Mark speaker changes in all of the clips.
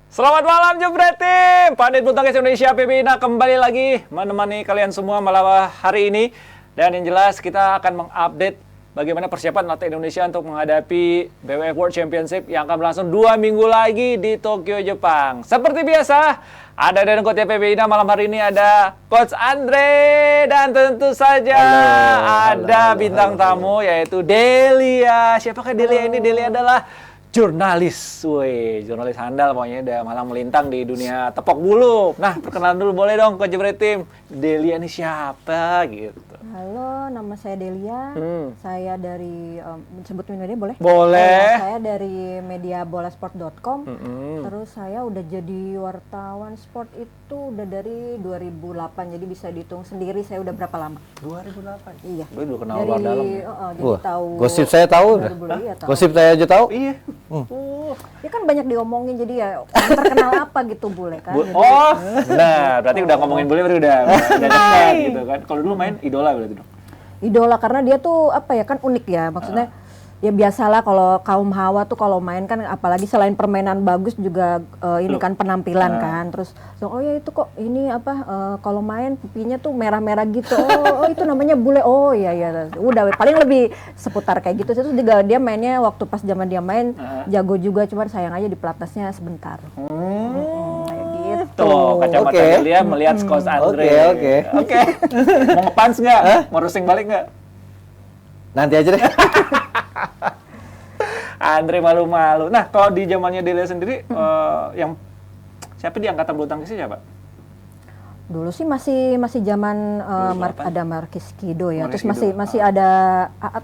Speaker 1: Selamat malam Jebret Tim, Panit Bulu Tangkis Indonesia PBINA kembali lagi menemani kalian semua malam hari ini. Dan yang jelas kita akan mengupdate bagaimana persiapan atlet Indonesia untuk menghadapi BWF World Championship yang akan berlangsung 2 minggu lagi di Tokyo, Jepang. Seperti biasa, ada dari anggota PBINA malam hari ini ada Coach Andre dan tentu saja ada bintang tamu yaitu Delia. Siapakah Delia ini? Delia adalah jurnalis, jurnalis handal pokoknya udah malang melintang di dunia tepok bulu. Nah, perkenalan dulu boleh dong Coach Jebret Tim. Delia ini siapa gitu?
Speaker 2: Halo, nama saya Delia. Saya dari sebutin media boleh?
Speaker 1: Boleh.
Speaker 2: Saya dari media bolasport.com. Terus saya udah jadi wartawan sport itu udah dari 2008. Jadi bisa dihitung sendiri saya udah berapa lama?
Speaker 1: 2008.
Speaker 2: Iya.
Speaker 1: Gue udah kenal luar dalam.
Speaker 2: Jadi tahu.
Speaker 3: Gosip saya tahu.
Speaker 2: Iya, tahu.
Speaker 3: Gosip saya aja tahu.
Speaker 1: Iya.
Speaker 2: Ya kan banyak diomongin jadi ya yang terkenal apa gitu bule kan. Jadi,
Speaker 1: Oh, nah berarti udah ngomongin bule berarti udah dekat gitu kan. Kalau dulu main idola berarti dong.
Speaker 2: idola karena dia tuh apa ya kan unik ya maksudnya ya biasalah kalau kaum hawa tuh kalau main kan apalagi selain permainan bagus juga ini kan penampilan kan terus oh ya itu kok ini apa kalau main pipinya tuh merah-merah gitu oh itu namanya bule oh iya ya udah paling lebih seputar kayak gitu terus juga dia mainnya waktu pas zaman dia main jago juga cuman sayang aja di pelatnasnya sebentar kayak gitu.
Speaker 1: Tuh, kacamata Delia melihat Coach Andre. Oke. Mau nge-punch nggak? Mau roasting balik nggak?
Speaker 3: Nanti aja deh.
Speaker 1: Andre malu-malu. Nah, kalau di zamannya Delia sendiri, yang siapa di angkatan bulu tangkisnya siapa?
Speaker 2: Dulu sih masih zaman ada Markis Kido ya.
Speaker 1: Markis
Speaker 2: Terus
Speaker 1: Kido.
Speaker 2: masih ada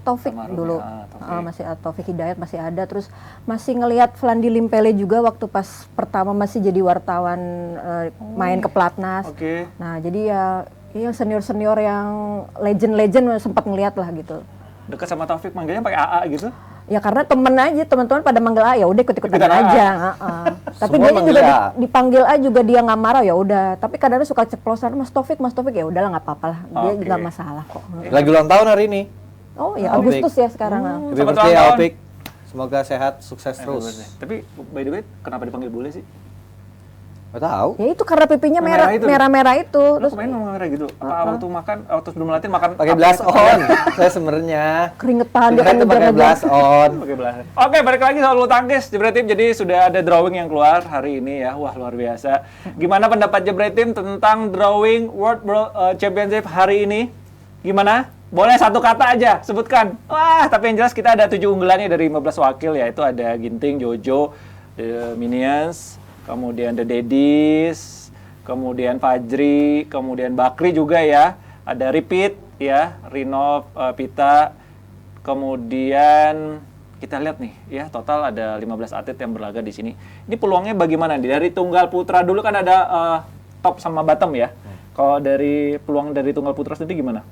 Speaker 2: Taufik
Speaker 1: Almarhum
Speaker 2: dulu.
Speaker 1: ya, Taufik.
Speaker 2: Masih Taufik Hidayat masih ada. Terus masih ngelihat Flandi Limpele juga waktu pas pertama masih jadi wartawan main ke Platnas.
Speaker 1: Oke.
Speaker 2: Nah, jadi ya yang senior-senior yang legend-legend sempat ngelihat lah gitu.
Speaker 1: Dekat sama Taufik, manggilnya pakai AA gitu?
Speaker 2: Ya karena teman-teman pada manggil A ya udah ikut-ikutan
Speaker 1: Ikutan A.
Speaker 2: aja. Tapi
Speaker 3: Semua
Speaker 2: dia juga
Speaker 3: manggil A.
Speaker 2: dipanggil A juga dia nggak marah ya udah. Tapi kadang-kadang suka ceplosan Mas Taufik ya udahlah nggak apa-apa lah. Dia
Speaker 1: Oke.
Speaker 2: nggak masalah kok.
Speaker 3: Lagi ulang tahun hari ini.
Speaker 2: Oh ya
Speaker 3: Taufik.
Speaker 2: Agustus ya sekarang.
Speaker 3: Happy
Speaker 1: Selamat
Speaker 3: birthday
Speaker 1: ulang tahun.
Speaker 3: Alpik. Semoga sehat, sukses terus.
Speaker 1: Tapi by the way, kenapa dipanggil bule sih?
Speaker 3: Gak tahu.
Speaker 2: Ya itu karena pipinya
Speaker 1: Merah itu.
Speaker 2: merah-merah itu.
Speaker 1: Terus
Speaker 2: Terus
Speaker 1: main merah gitu? Apa waktu makan, waktu sebelum latihan makan?
Speaker 3: Pakai
Speaker 1: apa
Speaker 3: blush
Speaker 1: itu?
Speaker 3: on. Saya sebenarnya.
Speaker 2: keringetan dia kan
Speaker 3: Keren tuh pakai
Speaker 2: ngejar-ngejar.
Speaker 3: blush on.
Speaker 1: Pakai belasan. Oke, balik lagi soal bulu tangkis Jebret Tim. Jadi sudah ada drawing yang keluar hari ini ya. Wah, luar biasa. Gimana pendapat Jebret Tim tentang drawing World Championship hari ini? Gimana? Boleh satu kata aja, sebutkan. Wah, tapi yang jelas kita ada 7 unggulannya dari 15 wakil, yaitu ada Ginting, Jojo, The Minions, kemudian The Daddies, kemudian Fajri, kemudian Bakri juga ya. Ada Repeat ya, Rinov, Pita. Kemudian kita lihat nih ya, total ada 15 atlet yang berlaga di sini. Ini peluangnya bagaimana nih? Dari tunggal putra dulu kan ada top sama bottom ya. Kalau dari peluang dari tunggal putra sendiri gimana?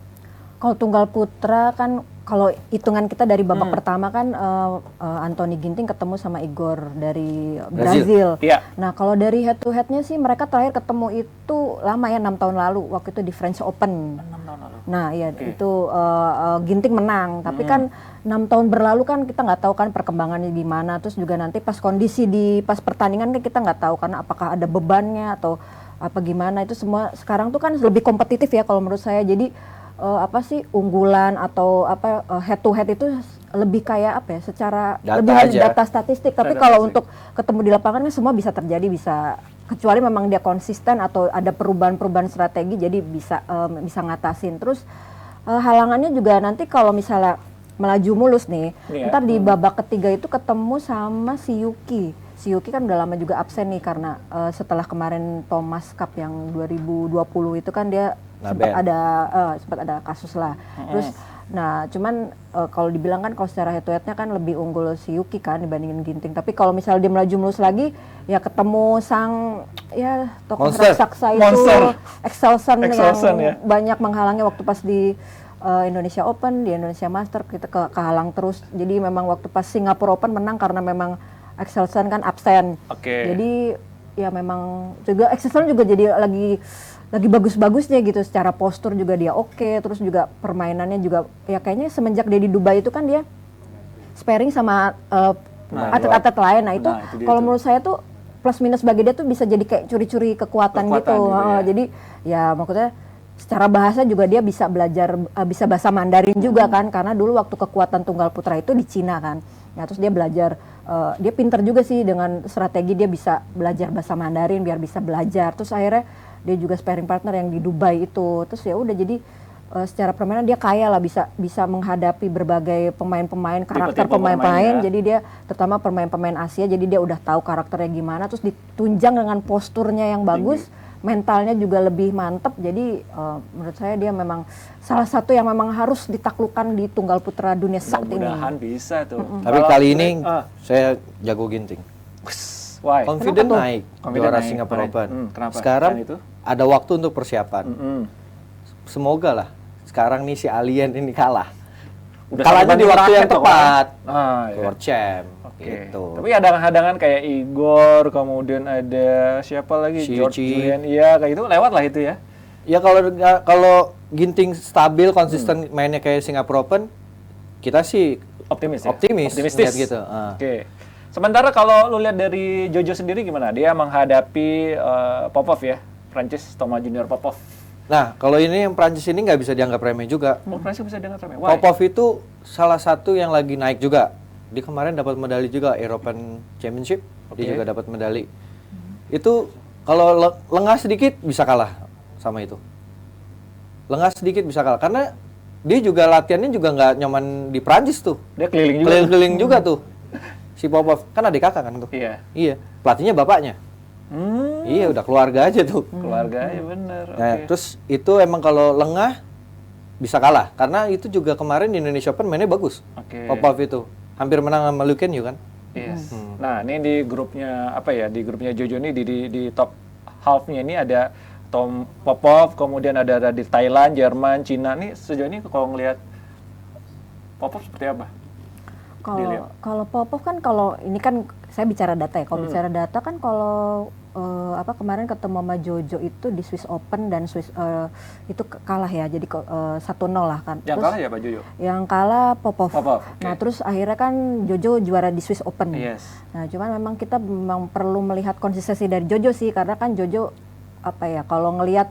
Speaker 2: Kalau tunggal putra kan kalau hitungan kita dari babak pertama kan Anthony Ginting ketemu sama Igor dari Brazil.
Speaker 1: Iya.
Speaker 2: Nah kalau dari head to headnya sih mereka terakhir ketemu itu lama ya 6 tahun lalu waktu itu di French Open.
Speaker 1: 6 tahun lalu.
Speaker 2: Nah iya itu Ginting menang tapi kan 6 tahun berlalu kan kita nggak tahu kan perkembangannya gimana terus juga nanti pas kondisi di pas pertandingan kan kita nggak tahu karena apakah ada bebannya atau apa gimana itu semua sekarang tuh kan lebih kompetitif ya kalau menurut saya jadi apa sih unggulan atau apa head to head itu lebih kayak apa ya secara
Speaker 3: Data
Speaker 2: lebih harus
Speaker 3: aja.
Speaker 2: data statistik tapi
Speaker 1: Data
Speaker 2: kalau
Speaker 1: statistik.
Speaker 2: untuk ketemu di lapangan kan semua bisa terjadi bisa kecuali memang dia konsisten atau ada perubahan-perubahan strategi jadi bisa ngatasin terus halangannya juga nanti kalau misalnya melaju mulus nih
Speaker 1: Iya.
Speaker 2: ntar di babak ketiga itu ketemu sama si Yuki kan udah lama juga absen nih karena setelah kemarin Thomas Cup yang 2020 itu kan dia sempat ada kasus lah. Terus nah cuman kalau dibilang kan kalau secara head to headnya kan lebih unggul si Yuki kan dibandingin Ginting. Tapi kalau misalnya dia melaju mulus lagi ya ketemu sang ya tokoh
Speaker 3: Monster.
Speaker 2: raksasa itu
Speaker 1: Monster.
Speaker 2: Excelsen
Speaker 1: Excelsen,
Speaker 2: yang
Speaker 1: ya.
Speaker 2: banyak menghalangi waktu pas di Indonesia Open, di Indonesia Master kita kehalang terus. Jadi memang waktu pas Singapura Open menang karena memang Excelsen kan absen.
Speaker 1: Oke.
Speaker 2: Jadi ya memang juga Excelsen juga jadi lagi bagus-bagusnya gitu secara postur juga dia oke, terus juga permainannya juga ya kayaknya semenjak dia di Dubai itu kan dia sparring sama atlet-atlet lain. Nah itu
Speaker 1: dia
Speaker 2: kalau
Speaker 1: tuh.
Speaker 2: menurut saya tuh plus minus bagi dia tuh bisa jadi kayak curi-curi kekuatan gitu.
Speaker 1: Kekuatan gitu ya.
Speaker 2: Jadi ya maksudnya secara bahasa juga dia bisa belajar bisa bahasa Mandarin juga kan, karena dulu waktu kekuatan tunggal putra itu di Cina kan. Ya terus dia belajar, dia pinter juga sih dengan strategi, dia bisa belajar bahasa Mandarin biar bisa belajar. Terus akhirnya dia juga sparring partner yang di Dubai itu. Terus ya udah jadi secara permainan dia kaya lah, bisa menghadapi berbagai pemain-pemain, karakter
Speaker 1: Tipe-tipe
Speaker 2: pemain-pemain.
Speaker 1: ya.
Speaker 2: Jadi dia terutama pemain-pemain Asia, jadi dia udah tahu karakternya gimana. Terus ditunjang dengan posturnya yang bagus, mentalnya juga lebih mantep. Jadi menurut saya dia memang salah satu yang memang harus ditaklukkan di tunggal putra dunia saat ini.
Speaker 1: Mudah-mudahan bisa tuh.
Speaker 3: Tapi
Speaker 1: Kalau-
Speaker 3: kali ini saya jago ginting.
Speaker 1: Why?
Speaker 3: Confident
Speaker 2: Kenapa tuh?
Speaker 3: naik
Speaker 1: Confident
Speaker 3: juara
Speaker 1: naik,
Speaker 3: Singapura
Speaker 1: naik.
Speaker 3: Open.
Speaker 1: Kenapa?
Speaker 3: Sekarang
Speaker 1: Selain itu?
Speaker 3: ada waktu untuk persiapan. Semoga lah sekarang nih si alien ini kalah.
Speaker 1: Udah
Speaker 3: Kalahnya
Speaker 1: sampai
Speaker 3: di waktu
Speaker 1: raket
Speaker 3: yang
Speaker 1: tuh,
Speaker 3: tepat.
Speaker 1: Ah, iya.
Speaker 3: World Champ
Speaker 1: Oke.
Speaker 3: gitu.
Speaker 1: Tapi ada hadangan kayak Igor, kemudian ada siapa lagi? George
Speaker 3: Shiuchi.
Speaker 1: Julian, iya kayak gitu lewat lah itu ya.
Speaker 3: Ya kalau ginting stabil konsisten mainnya kayak Singapura Open, kita sih
Speaker 1: Optimis ya?
Speaker 3: Optimistis.
Speaker 1: Optimistis.
Speaker 3: Gitu.
Speaker 1: Oke. Sementara kalau lu lihat dari Jojo sendiri gimana? Dia menghadapi Popov ya, Prancis, Thomas Junior Popov.
Speaker 3: Nah, kalau ini yang Prancis ini nggak bisa dianggap remeh juga.
Speaker 1: Oh, Prancis bisa dengar remeh. Why?
Speaker 3: Popov itu salah satu yang lagi naik juga. Dia kemarin dapat medali juga European Championship.
Speaker 1: Oke.
Speaker 3: Dia juga dapat medali. Itu kalau lengah sedikit bisa kalah sama itu. Lengah sedikit bisa kalah karena dia juga latihannya juga nggak nyaman di Prancis tuh.
Speaker 1: Dia keliling juga.
Speaker 3: Keliling-keliling juga tuh. Si Popov kan adik kakak kan tuh.
Speaker 1: Iya.
Speaker 3: Iya. Pelatihnya bapaknya. Iya, udah keluarga aja tuh.
Speaker 1: Keluarga ya bener.
Speaker 3: Nah,
Speaker 1: Oke.
Speaker 3: terus itu emang kalau lengah bisa kalah karena itu juga kemarin di Indonesia Open mainnya bagus.
Speaker 1: Oke.
Speaker 3: Popov itu hampir menang sama Liu Ken kan.
Speaker 1: Yes. Nah, ini di grupnya apa ya? Di grupnya Jojo ini di top half-nya ini ada Tom Popov, kemudian ada dari Thailand, Jerman, Cina. Nih sejauh ini kalau ngelihat Popov seperti apa?
Speaker 2: Kalau Popov kan, kalau ini kan saya bicara data ya. Kalau bicara data kan kalau kemarin ketemu sama Jojo itu di Swiss Open dan itu kalah ya. Jadi 1-0 lah kan.
Speaker 1: Yang kalah ya Pak Jojo?
Speaker 2: Yang kalah Popov.
Speaker 1: Popov, oke.
Speaker 2: Nah, terus akhirnya kan Jojo juara di Swiss Open.
Speaker 1: Yes.
Speaker 2: Nah, cuman memang kita memang perlu melihat konsistensi dari Jojo sih, karena kan Jojo kalau ngelihat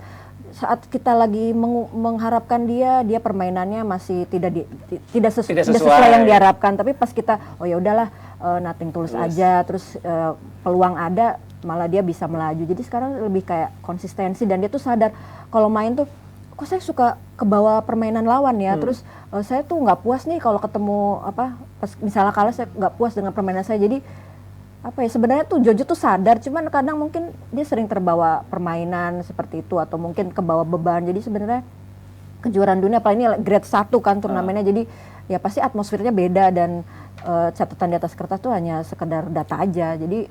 Speaker 2: saat kita lagi mengharapkan dia permainannya masih tidak sesuai yang diharapkan. Tapi pas kita ya udahlah, nothing tulus aja, terus peluang ada, malah dia bisa melaju. Jadi sekarang lebih kayak konsistensi, dan dia tuh sadar kalau main tuh kok saya suka kebawa permainan lawan ya. Terus saya tuh nggak puas nih kalau ketemu pas misalnya kalah, saya nggak puas dengan permainan saya. Jadi sebenarnya tuh Jojo tuh sadar, cuman kadang mungkin dia sering terbawa permainan seperti itu, atau mungkin kebawa beban. Jadi sebenarnya kejuaraan dunia, apalagi ini grade 1 kan turnamennya, jadi ya pasti atmosfernya beda, dan catatan di atas kertas tuh hanya sekedar data aja. Jadi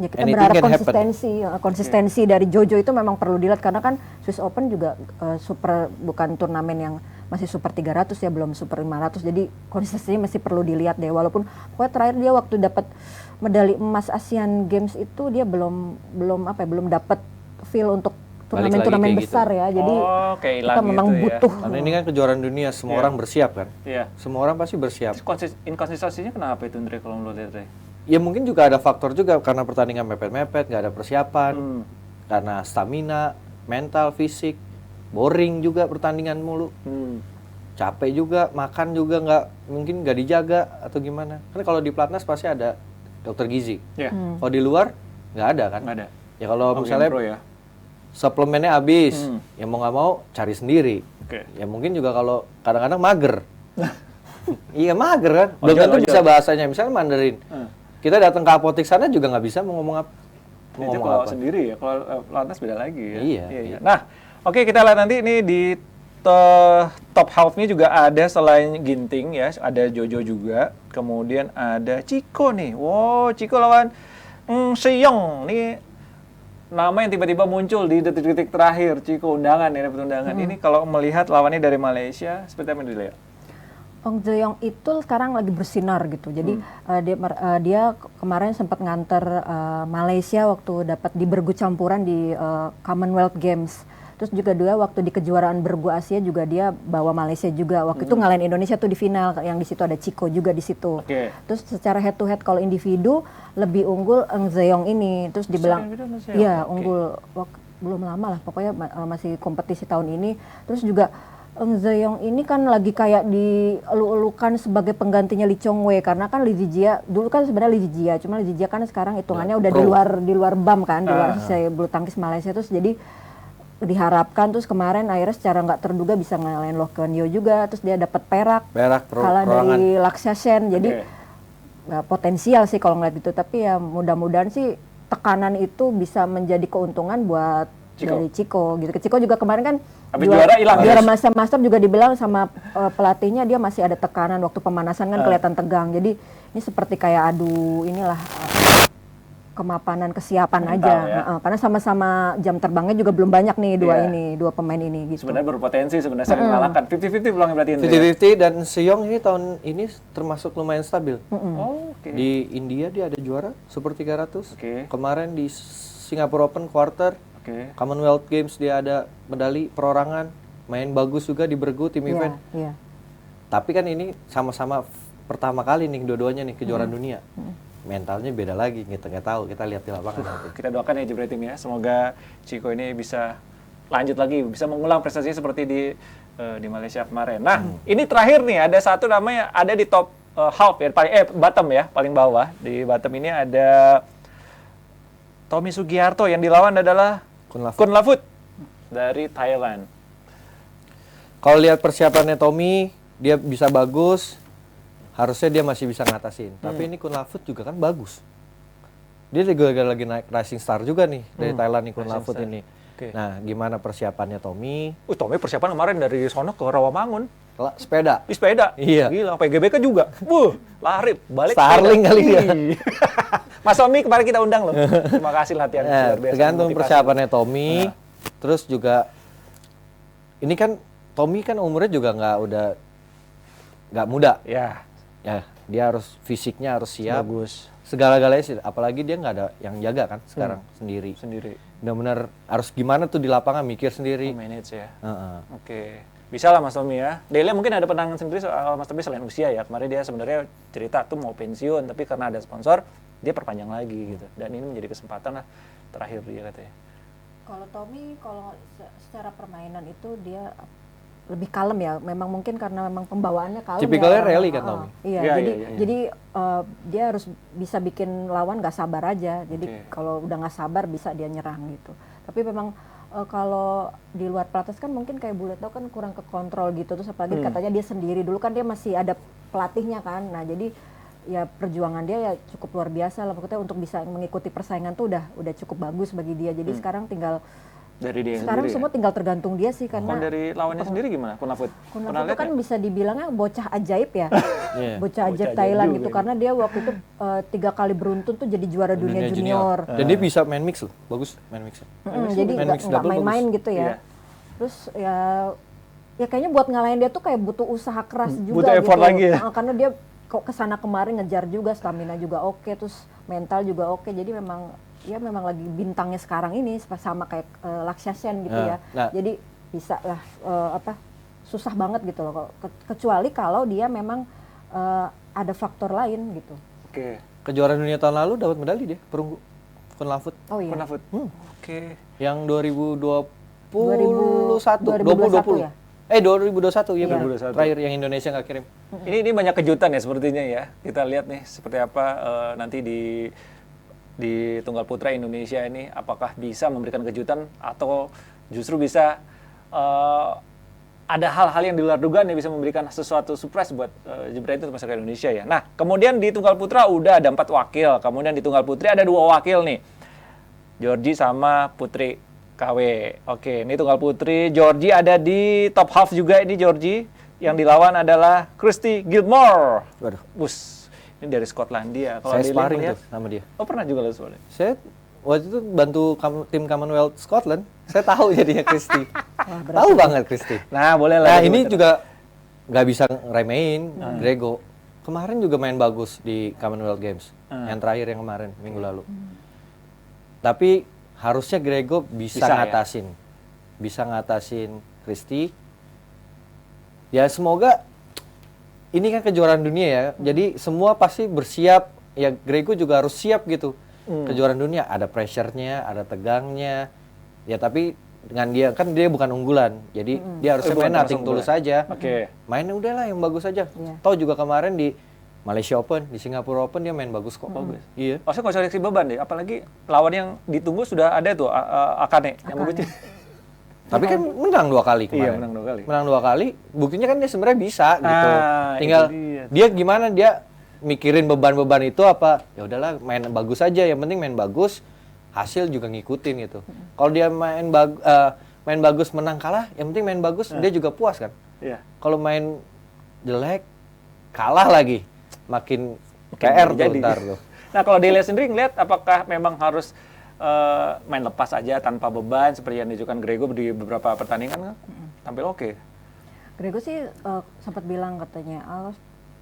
Speaker 2: ya kita
Speaker 3: Anything
Speaker 2: berharap
Speaker 3: can happen.
Speaker 2: konsistensi dari Jojo itu memang perlu dilihat, karena kan Swiss Open juga bukan turnamen yang masih super 300 ya, belum super 500. Jadi konsistensinya masih perlu dilihat deh. Walaupun pokoknya terakhir dia waktu dapat medali emas Asian Games itu dia belum dapat feel untuk
Speaker 3: Balik lagi
Speaker 2: turnamen
Speaker 3: kayak
Speaker 2: besar
Speaker 3: gitu.
Speaker 2: ya. Jadi
Speaker 1: kayak
Speaker 2: kita
Speaker 1: hilang
Speaker 2: memang
Speaker 1: gitu ya.
Speaker 2: butuh.
Speaker 3: Karena ini kan kejuaraan dunia, semua orang bersiap kan.
Speaker 1: Iya.
Speaker 3: Semua orang pasti bersiap.
Speaker 1: Inkonsistensinya kenapa itu, Andre, kalau menurut Andre?
Speaker 3: Ya mungkin juga ada faktor juga karena pertandingan mepet-mepet, nggak ada persiapan, karena stamina, mental, fisik, boring juga pertandingan mulu, capek juga, makan juga mungkin nggak dijaga atau gimana. Karena kalau di pelatnas pasti ada dokter gizi.
Speaker 1: Iya.
Speaker 3: Kalau di luar nggak ada kan?
Speaker 1: Nggak ada.
Speaker 3: Ya kalau
Speaker 1: Oh,
Speaker 3: misalnya
Speaker 1: Pro ya.
Speaker 3: suplemennya habis, ya mau nggak mau cari sendiri.
Speaker 1: Oke.
Speaker 3: Ya mungkin juga kalau kadang-kadang mager. Iya mager kan, belum
Speaker 1: Ojol,
Speaker 3: tentu
Speaker 1: ojol.
Speaker 3: bisa bahasanya, misalnya Mandarin. Kita datang ke apotek sana juga nggak bisa mau ngomong apa. Mau
Speaker 1: Itu
Speaker 3: ngomong
Speaker 1: kalau
Speaker 3: apa.
Speaker 1: sendiri ya, kalau lantas beda lagi ya.
Speaker 3: Iya.
Speaker 1: Nah, oke, kita lihat nanti ini di top half-nya juga ada selain Ginting ya, ada Jojo juga, kemudian ada Chico nih. Wow, Chico lawan Seyong nih, nama yang tiba-tiba muncul di detik-detik terakhir. Chico undangan ya, dapat undangan. Ini kalau melihat lawannya dari Malaysia, seperti apa yang dilihat?
Speaker 2: Ong Zeyong itu sekarang lagi bersinar gitu. Jadi dia kemarin sempat nganter Malaysia waktu dapat di bergu campuran di Commonwealth Games. Terus juga dia waktu di kejuaraan bergu Asia juga dia bawa Malaysia juga. Waktu itu ngalahin Indonesia tuh di final, yang di situ ada Chico juga di situ.
Speaker 1: Oke.
Speaker 2: Terus secara head to head kalau individu lebih unggul Eng Zeyong ini. Terus dibilang iya unggul belum lama lah, pokoknya masih kompetisi tahun ini. Terus juga Eng Zeyong ini kan lagi kayak dielu-elukan sebagai penggantinya Lee Chong Wei, karena kan Lee Zijia dulu kan sebenarnya Lee Zijia, cuma Lee Zijia kan sekarang hitungannya udah di luar BAM kan, di luar saya bulu tangkis Malaysia. Terus jadi diharapkan, terus kemarin akhirnya secara nggak terduga bisa ngalahin Loh Keun Yew juga, terus dia dapat perak kalah dari Lakshya Sen. Jadi nggak potensial sih kalau ngeliat gitu, tapi ya mudah-mudahan sih tekanan itu bisa menjadi keuntungan buat dari Chico gitu. Chico juga kemarin kan juara master juga dibilang sama pelatihnya dia masih ada tekanan waktu pemanasan kan kelihatan tegang. Jadi ini seperti kayak adu inilah kemapanan kesiapan aja. Karena sama-sama jam terbangnya juga belum banyak nih dua pemain ini gitu.
Speaker 1: Sebenarnya berpotensi sebenarnya saling mengalahkan. 50-50 peluangnya berarti.
Speaker 3: 50-50 dan Seong ini tahun ini termasuk lumayan stabil. Di India dia ada juara Super 300. Kemarin di Singapore Open quarter. Commonwealth Games dia ada medali perorangan, main bagus juga di bergu tim event. Tapi kan ini sama-sama pertama kali nih dua-duanya nih kejuaraan dunia. Mentalnya beda lagi, kita nggak tahu, kita lihat di lapangan nanti.
Speaker 1: Kita doakan ya Jebret Team ya, semoga Chico ini bisa lanjut lagi, bisa mengulang prestasinya seperti di Malaysia kemarin. Nah, ini terakhir nih, ada satu namanya ada di top half ya, bottom ya, paling bawah. Di bottom ini ada Tommy Sugiarto, yang dilawan adalah Kun Lafut dari Thailand.
Speaker 3: Kalau lihat persiapannya Tommy, dia bisa bagus, harusnya dia masih bisa ngatasin. Tapi ini Kun Lafut juga kan bagus. Dia juga lagi naik rising star juga nih dari Thailand nih Kun Lafut ini. Nah, gimana persiapannya Tommy?
Speaker 1: Tommy persiapan kemarin dari sono ke Rawamangun.
Speaker 3: Sepeda.
Speaker 1: Di sepeda.
Speaker 3: Iya.
Speaker 1: Gila, PGBK juga. Lari balik.
Speaker 3: Starling kali dia.
Speaker 1: Mas Tommy kemarin kita undang loh. Terima kasih latihan luar biasa.
Speaker 3: Tergantung persiapannya Tommy. Terus juga ini kan Tommy kan umurnya juga nggak muda. Ya, dia harus fisiknya harus siap. Bagus. Segala-galanya sih, apalagi dia nggak ada yang jaga kan sekarang sendiri. Benar-benar harus gimana tuh di lapangan mikir sendiri.
Speaker 1: Manage ya. Oke. Bisa lah Mas Tommy ya. Delia mungkin ada pandangan sendiri soal Mas Tommy selain usia ya. Kemarin dia sebenarnya cerita tuh mau pensiun, tapi karena ada sponsor, dia perpanjang lagi gitu. Dan ini menjadi kesempatan lah terakhir dia katanya.
Speaker 2: Kalau Tommy, kalau secara permainan itu dia lebih kalem ya. Memang mungkin karena memang pembawaannya kalem.
Speaker 3: Tipikalnya rally kan Tommy.
Speaker 2: Iya, jadi dia harus bisa bikin lawan nggak sabar aja. Jadi kalau udah nggak sabar bisa dia nyerang gitu. Tapi memang kalau di luar pelatnas kan mungkin kayak Bulet tau kan kurang ke kontrol gitu. Terus apalagi katanya dia sendiri, dulu kan dia masih ada pelatihnya kan. Nah jadi ya perjuangan dia ya cukup luar biasa lah. Maksudnya untuk bisa mengikuti persaingan tuh udah cukup bagus bagi dia. Jadi sekarang tinggal
Speaker 1: dari dia
Speaker 2: sekarang
Speaker 1: sendiri,
Speaker 2: semua tinggal tergantung dia sih, karena
Speaker 1: dari lawannya sendiri gimana? Kun Lafut
Speaker 2: itu kan bisa dibilangnya bocah ajaib ya. Bocah ajaib Thailand gitu, karena dia waktu itu 3 kali beruntun tuh jadi juara dunia junior.
Speaker 3: Dan dia bisa main mix loh, bagus main mix.
Speaker 2: Jadi nggak main-main gitu ya. Terus ya kayaknya buat ngalahin dia tuh kayak butuh usaha keras juga.
Speaker 1: Butuh effort
Speaker 2: gitu.
Speaker 1: lagi ya.
Speaker 2: Karena dia kok kesana kemarin ngejar juga, stamina juga oke, terus mental juga oke. Jadi memang lagi bintangnya sekarang ini sama kayak Lakshya Sen gitu ya. Jadi bisa lah susah banget gitu loh. Kecuali kalau dia memang ada faktor lain gitu.
Speaker 3: Kejuaraan dunia tahun lalu dapat medali dia, perunggu Kun Lafut.
Speaker 2: Oh iya.
Speaker 1: Kun Lafut.
Speaker 3: Yang 2020
Speaker 2: 2021 ya?
Speaker 3: 2021 ya,
Speaker 1: 2021.
Speaker 3: Terakhir yang Indonesia nggak kirim.
Speaker 1: Ini banyak kejutan ya sepertinya ya. Kita lihat nih seperti apa nanti di tunggal putra Indonesia ini, apakah bisa memberikan kejutan atau justru bisa ada hal-hal yang di luar dugaan yang bisa memberikan sesuatu surprise buat Jebret untuk masyarakat Indonesia ya. Nah, kemudian di tunggal putra udah ada 4 wakil, kemudian di tunggal putri ada 2 wakil nih, Georgie sama Putri KW. Oke, ini tunggal putri, Georgie ada di top half juga, ini Georgie. Yang dilawan adalah Christy Gilmore.
Speaker 3: Waduh.
Speaker 1: Ini dari Skotlandia.
Speaker 3: Saya sparring tuh sama dia.
Speaker 1: Oh, pernah juga lo sparring?
Speaker 3: Saya waktu itu bantu tim Commonwealth Scotland. Saya tahu jadinya Christy. Tahu banget Christy.
Speaker 1: Nah, boleh lah.
Speaker 3: Nah, ini juga nggak bisa ngeremehin Grego. Kemarin juga main bagus di Commonwealth Games. Yang terakhir yang kemarin, minggu lalu. Tapi harusnya Grego bisa ngatasin. bisa ngatasin Christie. Ya semoga ini kan kejuaraan dunia ya. Jadi semua pasti bersiap. Ya Grego juga harus siap gitu. Kejuaraan dunia ada pressure-nya, ada tegangnya. Ya tapi dengan dia kan dia bukan unggulan. Jadi dia harusnya main nothing tulus saja. Mainnya udahlah yang bagus aja. Tahu juga kemarin di Malaysia Open, di Singapura Open dia main bagus kok. Bagus. Iya.
Speaker 1: Maksudnya nggak usah seleksi beban deh. Apalagi lawan yang ditunggu sudah ada tuh Akane. Yang bagus.
Speaker 3: Tapi kan menang 2 kali kemarin.
Speaker 1: Iya, menang 2 kali.
Speaker 3: Menang 2 kali, buktinya kan dia sebenarnya bisa gitu.
Speaker 1: Nah,
Speaker 3: Tinggal
Speaker 1: itu
Speaker 3: dia gimana dia mikirin beban-beban itu apa? Ya udahlah main bagus aja, yang penting main bagus, hasil juga ngikutin gitu. Kalau dia main bagus menang kalah, yang penting main bagus dia juga puas kan.
Speaker 1: Iya.
Speaker 3: Kalau main jelek kalah lagi, makin PR tuh ntar tuh.
Speaker 1: Nah, kalau Delia sendiri ngeliat apakah memang harus main lepas aja tanpa beban seperti yang ditunjukkan Grego di beberapa pertandingan kan tampil oke.
Speaker 2: Grego sih sempat bilang katanya,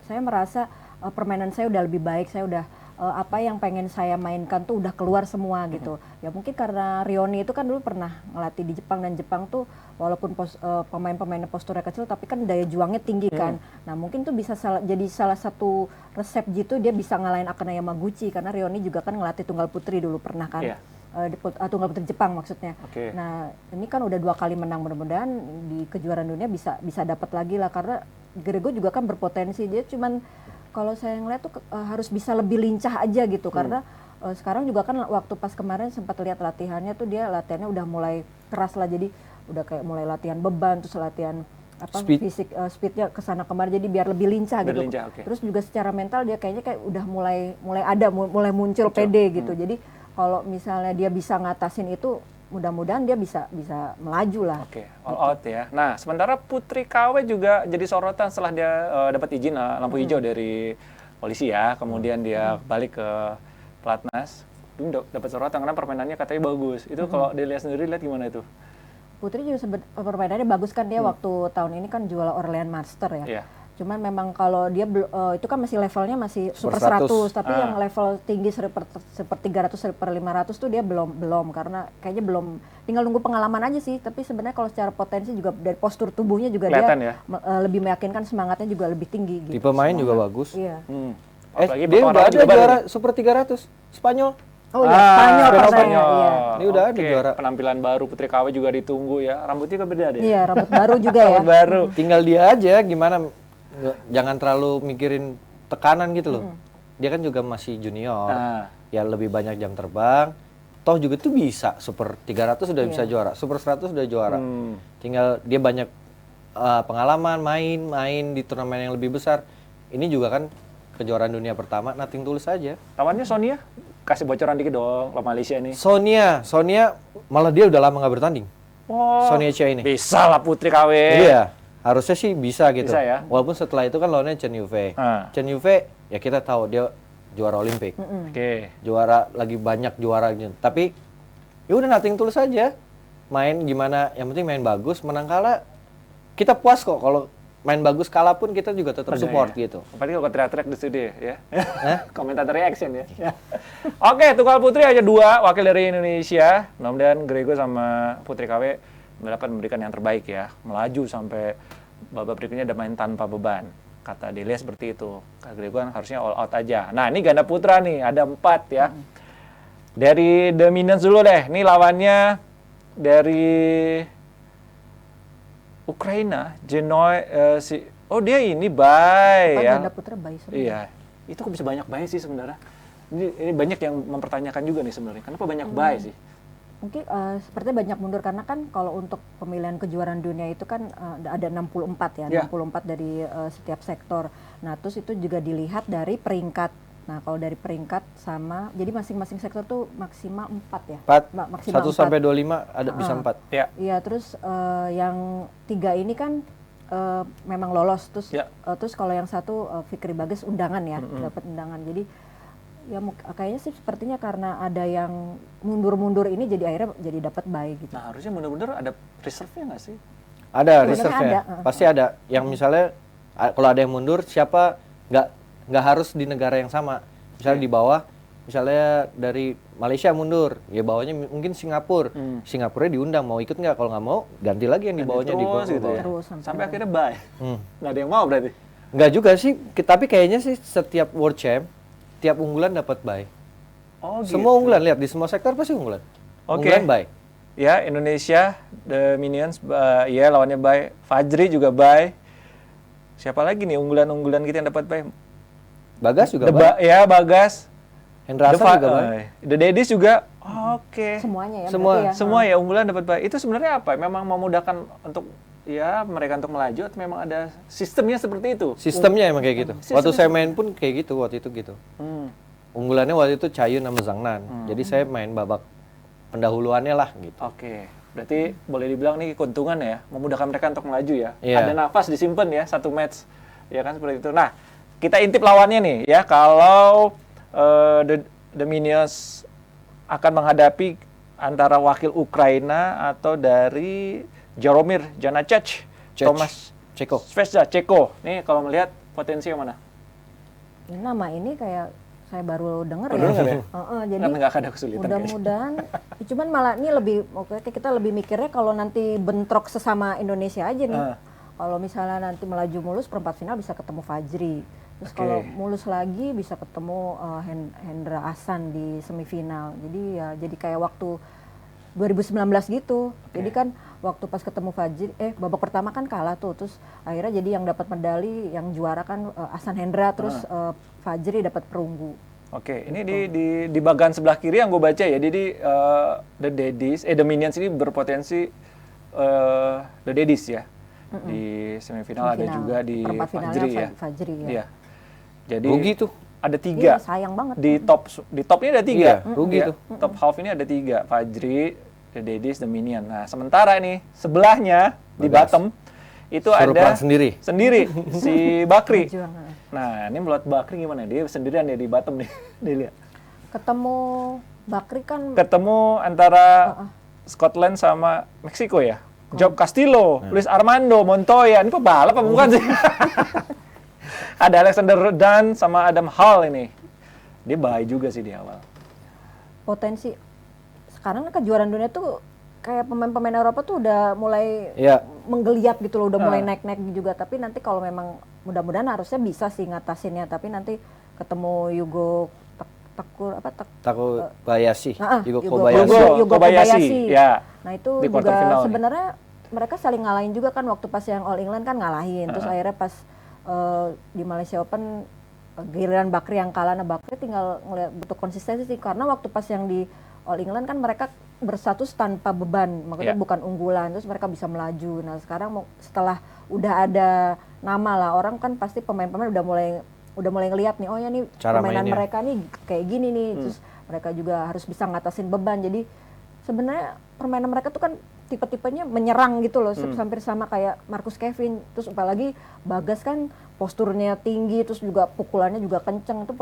Speaker 2: saya merasa permainan saya udah lebih baik, saya udah apa yang pengen saya mainkan tuh udah keluar semua gitu. Ya mungkin karena Rioni itu kan dulu pernah ngelatih di Jepang, dan Jepang tuh walaupun pemain-pemainnya posturnya kecil tapi kan daya juangnya tinggi kan. Nah mungkin tuh bisa jadi salah satu resep gitu dia bisa ngalahin Akane Yamaguchi, karena Rioni juga kan ngelatih tunggal putri dulu pernah kan. Tunggal putri Jepang maksudnya. Nah ini kan udah 2 kali menang, mudah-mudahan di kejuaraan dunia bisa dapat lagi lah, karena Grego juga kan berpotensi. Dia cuman kalau saya ngeliat tuh harus bisa lebih lincah aja gitu, karena sekarang juga kan waktu pas kemarin sempat lihat latihannya tuh dia latihannya udah mulai keras lah, jadi udah kayak mulai latihan beban, terus latihan fisik speednya kesana kemari, jadi biar lebih lincah gitu. Terus juga secara mental dia kayaknya kayak udah mulai muncul pede gitu. Jadi kalau misalnya dia bisa ngatasin itu, mudah-mudahan dia bisa melaju lah.
Speaker 1: All out ya. Nah, sementara Putri KW juga jadi sorotan setelah dia dapat izin lampu hijau dari polisi ya. Kemudian dia balik ke pelatnas. Dapat sorotan karena permainannya katanya bagus. Itu kalau dilihat sendiri, lihat gimana itu?
Speaker 2: Putri juga permainannya bagus kan, dia waktu tahun ini kan juara Orleans Master ya. Cuman memang kalau dia itu kan masih levelnya masih super 100, tapi yang level tinggi super 300, super 500 tuh dia belum karena kayaknya belum, tinggal nunggu pengalaman aja sih. Tapi sebenarnya kalau secara potensi juga dari postur tubuhnya juga kelihatan dia lebih meyakinkan, semangatnya juga lebih tinggi gitu.
Speaker 3: Tipe main juga bagus.
Speaker 2: Iya.
Speaker 3: Dia udah ada juara super 300 Spanyol.
Speaker 2: Oh iya, Spanyol katanya. Iya.
Speaker 3: Ini udah ada juara.
Speaker 1: Penampilan baru Putri KW juga ditunggu ya. Rambutnya kan beda deh.
Speaker 2: Iya, rambut baru juga ya.
Speaker 1: Rambut baru.
Speaker 3: Tinggal dia aja gimana, jangan terlalu mikirin tekanan gitu loh. Dia kan juga masih junior. Ya lebih banyak jam terbang. Toh juga tuh bisa super 300 sudah bisa juara, super 100 sudah juara. Tinggal dia banyak pengalaman main di turnamen yang lebih besar. Ini juga kan kejuaraan dunia pertama, nothing tulus aja.
Speaker 1: Lawannya Sonia, kasih bocoran dikit dong, lawan Malaysia ini.
Speaker 3: Sonia malah dia udah lama nggak bertanding. Sonia Chia ini.
Speaker 1: Bisa lah Putri KW.
Speaker 3: Iya, harusnya sih bisa gitu.
Speaker 1: Bisa ya?
Speaker 3: Walaupun setelah itu kan lawannya Chen Yufei. Chen Yufei ya kita tahu dia juara Olimpik. Juara lagi banyak juara gitu. Tapi ya udah nothing tulus aja. Main gimana, yang penting main bagus, menang kalah kita puas kok. Kalau main bagus kalah pun kita juga tetap support gitu.
Speaker 1: Apalagi kalau teriak-teriak di studio ya. Komentator reaction ya. Oke, tunggal putri aja 2 wakil dari Indonesia. Mudah-mudahan Grego sama Putri KW dapat memberikan yang terbaik ya. Melaju sampai babak berikutnya ada main tanpa beban. Kata Delia seperti itu. Kata Grego kan harusnya all out aja. Nah, ini ganda putra nih, ada 4 ya. Dari Dominance dulu deh. Ini lawannya dari Ukraina, Genoy, dia ini Bay ya.
Speaker 2: Ganda putra Bay sebenarnya.
Speaker 1: Iya, itu kok bisa banyak Bay sih sebenarnya. Ini banyak yang mempertanyakan juga nih sebenarnya. Kenapa banyak Bay sih?
Speaker 2: Mungkin sepertinya banyak mundur karena kan kalau untuk pemilihan kejuaraan dunia itu kan ada 64 ya, 64 dari setiap sektor. Nah, terus itu juga dilihat dari peringkat. Nah, kalau dari peringkat sama, jadi masing-masing sektor tuh maksimal 4 ya.
Speaker 3: 4, 1 sampai 25 ada bisa 4.
Speaker 2: Iya, terus yang 3 ini kan memang lolos. Terus kalau yang 1 Fikri Bagas undangan ya, dapat undangan. Jadi ya kayaknya sih sepertinya karena ada yang mundur-mundur ini jadi akhirnya jadi dapat baik gitu.
Speaker 1: Nah, harusnya mundur-mundur ada reserve-nya nggak sih?
Speaker 3: Ada reserve-nya. Pasti ada. Yang misalnya kalau ada yang mundur, siapa nggak harus di negara yang sama. Misalnya di bawah Misalnya dari Malaysia mundur, ya bawahnya mungkin Singapura. Singapura diundang, mau ikut nggak? Kalau nggak mau, ganti lagi yang di bawahnya di bawah.
Speaker 1: Terus gitu ya.
Speaker 2: Terus
Speaker 1: Sampai akhirnya bye. Nggak ada yang mau berarti.
Speaker 3: Nggak juga sih, tapi kayaknya sih setiap World Champ, tiap unggulan dapat bye.
Speaker 1: Oh gitu.
Speaker 3: Semua unggulan, lihat di semua sektor pasti unggulan.
Speaker 1: Oke.
Speaker 3: Unggulan bye.
Speaker 1: Ya, Indonesia, The Minions, ya lawannya bye. Fajri juga bye. Siapa lagi nih unggulan-unggulan kita yang dapat bye?
Speaker 3: Bagas juga bye.
Speaker 1: Ya, Bagas.
Speaker 3: Hendra Hasan juga bye.
Speaker 1: The Dedis juga. Oke.
Speaker 2: Semuanya ya.
Speaker 3: Semua.
Speaker 2: berarti ya.
Speaker 1: Semua ya unggulan dapat bye. Itu sebenarnya apa? Memang memudahkan untuk ya mereka untuk melaju atau memang ada sistemnya seperti itu?
Speaker 3: Sistemnya emang kayak gitu.
Speaker 1: Sistemnya
Speaker 3: Waktu saya main pun kayak gitu waktu itu gitu. Unggulannya waktu itu Cayun sama Zhangnan. Jadi saya main babak pendahuluannya lah gitu.
Speaker 1: Oke. Berarti boleh dibilang nih keuntungan ya, memudahkan mereka untuk melaju ya.
Speaker 3: Iya.
Speaker 1: Ada nafas disimpan ya satu match. Ya kan seperti itu. Nah, kita intip lawannya nih ya. Kalau The Minions akan menghadapi antara wakil Ukraina atau dari Jaromir Janacek, Thomas
Speaker 3: Ceko.
Speaker 1: Svezda, Ceko. Nih kalau melihat potensi yang mana?
Speaker 2: Ini nama ini kayak saya baru dengar
Speaker 1: Baru
Speaker 2: ya.
Speaker 1: dengar ya?
Speaker 2: Jadi
Speaker 1: Karena nggak ada kesulitan kayaknya.
Speaker 2: mudah-mudahan, cuman malah ini lebih, oke kita lebih mikirnya kalau nanti bentrok sesama Indonesia aja nih. Kalau misalnya nanti melaju mulus perempat final bisa ketemu Fajri. Terus kalau mulus lagi bisa ketemu Hendra Hasan di semifinal. Jadi ya jadi kayak waktu 2019 gitu. Jadi kan waktu pas ketemu Fajri, babak pertama kan kalah tuh. Terus akhirnya jadi yang dapat medali, yang juara kan Hasan Hendra, terus Fajri dapat perunggu.
Speaker 1: Oke, ini di bagian sebelah kiri yang gue baca ya. Jadi The Minions ini berpotensi The Daddies ya. Di semifinal ada juga di
Speaker 2: perempat
Speaker 1: Fajri
Speaker 2: finalnya
Speaker 1: ya.
Speaker 2: Fajri ya.
Speaker 1: Iya. Jadi
Speaker 3: Rugi tuh.
Speaker 1: ada 3.
Speaker 2: Iya, sayang banget.
Speaker 1: Di top ini ada 3.
Speaker 3: Iya, rugi tuh.
Speaker 1: Top half ini ada 3. Fajri, The Daddies, The Minion. Nah, sementara nih sebelahnya di
Speaker 3: Bagas.
Speaker 1: bottom itu
Speaker 3: Suruh
Speaker 1: ada
Speaker 3: pelan sendiri.
Speaker 1: si Bakri.
Speaker 2: Berjuang,
Speaker 1: Nah, ini menurut Bakri gimana? Dia sendirian ya di bottom nih. Dilihat.
Speaker 2: Ketemu Bakri kan
Speaker 1: Ketemu antara Scotland sama Meksiko ya. Job Castillo, Luis Armando, Montoya. Ini pebalap apa bukan sih? Ada Alexander Dan sama Adam Hall ini. Dia bahaya juga sih di awal.
Speaker 2: potensi. Sekarang kejuaraan dunia tuh kayak pemain-pemain Eropa tuh udah mulai
Speaker 3: Iya.
Speaker 2: menggeliat gitu loh, udah mulai naik-naik juga. Tapi nanti kalau memang mudah-mudahan harusnya bisa sih ngatasinnya. Tapi nanti ketemu Yugo
Speaker 3: Takubayashi.
Speaker 2: Yugo
Speaker 3: Kobayashi.
Speaker 2: Kobayashi.
Speaker 1: Ya.
Speaker 2: Nah itu
Speaker 1: Di quarter final
Speaker 2: juga
Speaker 1: nih.
Speaker 2: sebenarnya mereka saling ngalahin juga kan waktu pas yang All England kan ngalahin. Terus akhirnya pas di Malaysia Open giliran Bakri yang kalah, nah Bakri tinggal ngeliat butuh konsistensi sih, karena waktu pas yang di All England kan mereka berstatus tanpa beban, maksudnya bukan unggulan, terus mereka bisa melaju. Nah sekarang setelah udah ada nama lah, orang kan pasti pemain-pemain udah mulai ngelihat nih, oh ya nih
Speaker 3: Cara
Speaker 2: permainan
Speaker 3: mainnya.
Speaker 2: mereka nih kayak gini nih, terus mereka juga harus bisa ngatasin beban. Jadi sebenarnya permainan mereka tuh kan tipe-tipenya menyerang gitu loh, hampir sama kayak Marcus Kevin. Terus apalagi Bagas kan posturnya tinggi, terus juga pukulannya juga kenceng, itu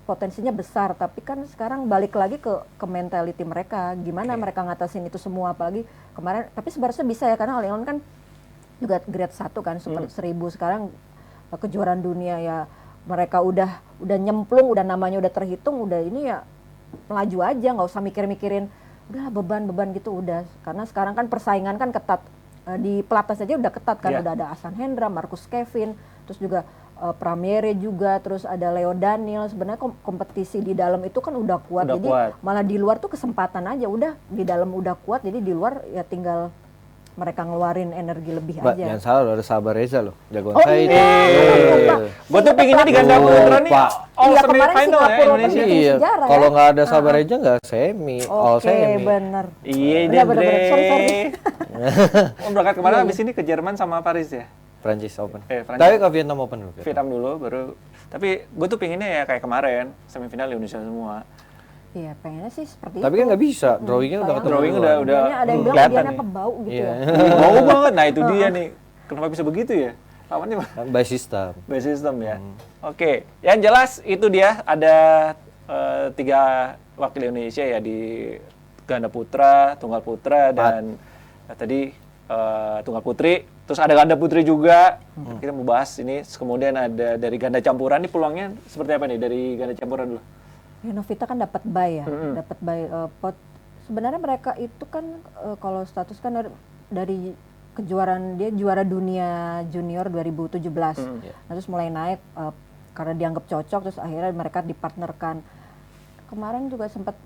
Speaker 2: potensinya besar. Tapi kan sekarang balik lagi ke mentality mereka, gimana mereka ngatasin itu semua. Apalagi kemarin, tapi sebenarnya bisa ya, karena All England kan juga grade 1 kan, Super 1000. Sekarang kejuaraan dunia ya, mereka udah nyemplung, udah namanya udah terhitung, udah ini ya melaju aja, nggak usah mikir-mikirin udah beban gitu, udah. Karena sekarang kan persaingan kan ketat, di pelatnas aja udah ketat kan, udah ada Hasan Hendra, Marcus Kevin, terus juga Pramiere juga, terus ada Leo Daniel. Sebenarnya kompetisi di dalam itu kan udah kuat, jadi malah di luar tuh kesempatan aja, udah di dalam udah kuat, jadi di luar ya tinggal mereka ngeluarin energi lebih
Speaker 3: Mbak,
Speaker 2: aja.
Speaker 3: jangan salah loh, ada Sabar Reza loh, jagoan
Speaker 2: Oh
Speaker 3: saya itu.
Speaker 2: iya,
Speaker 1: Gue tuh pinginnya di ganda putra nih
Speaker 3: Pak.
Speaker 1: all
Speaker 2: Iya, kemarin
Speaker 1: semifinal ya
Speaker 2: Singapura
Speaker 1: Indonesia.
Speaker 2: Open.
Speaker 3: Iya,
Speaker 2: sejarah
Speaker 3: kalau
Speaker 2: ya.
Speaker 3: nggak ada Sabar Reza nggak semi, all
Speaker 2: Oke,
Speaker 3: semi.
Speaker 2: bener.
Speaker 1: Iya,
Speaker 2: Bener. Sorry.
Speaker 1: Oh, berangkat kemana habis ini ke Jerman sama Paris ya?
Speaker 3: Prancis Open.
Speaker 1: Prancis.
Speaker 3: Tapi ke Vietnam Open dulu.
Speaker 1: Vietnam dulu baru. Tapi gue tuh pinginnya ya kayak kemarin, semifinal Indonesia semua.
Speaker 2: Iya, pengennya sih seperti
Speaker 3: Tapi
Speaker 2: itu.
Speaker 3: kan nggak bisa, drawingnya udah ketemu.
Speaker 1: Drawing
Speaker 3: duluan.
Speaker 1: udah
Speaker 2: Ada yang bilang
Speaker 1: kelihatan
Speaker 2: bagiannya
Speaker 1: nih.
Speaker 2: kebau gitu
Speaker 3: Iya.
Speaker 2: ya.
Speaker 1: Bau banget. Nah, itu dia nih. Kenapa bisa begitu ya? Lawannya
Speaker 3: By system.
Speaker 1: by system ya. Oke, yang jelas itu dia ada 3 wakil Indonesia ya di ganda putra, tunggal putra, dan tadi tunggal putri. Terus ada ganda putri juga. Kita mau bahas ini. Kemudian ada dari ganda campuran. Ini peluangnya seperti apa nih dari ganda campuran dulu?
Speaker 2: Novita kan dapat buy ya, dapat buy pot. Sebenarnya mereka itu kan kalau status kan dari kejuaraan, dia juara dunia junior 2017. Nah, terus mulai naik karena dianggap cocok, terus akhirnya mereka dipartnerkan. Kemarin juga sempat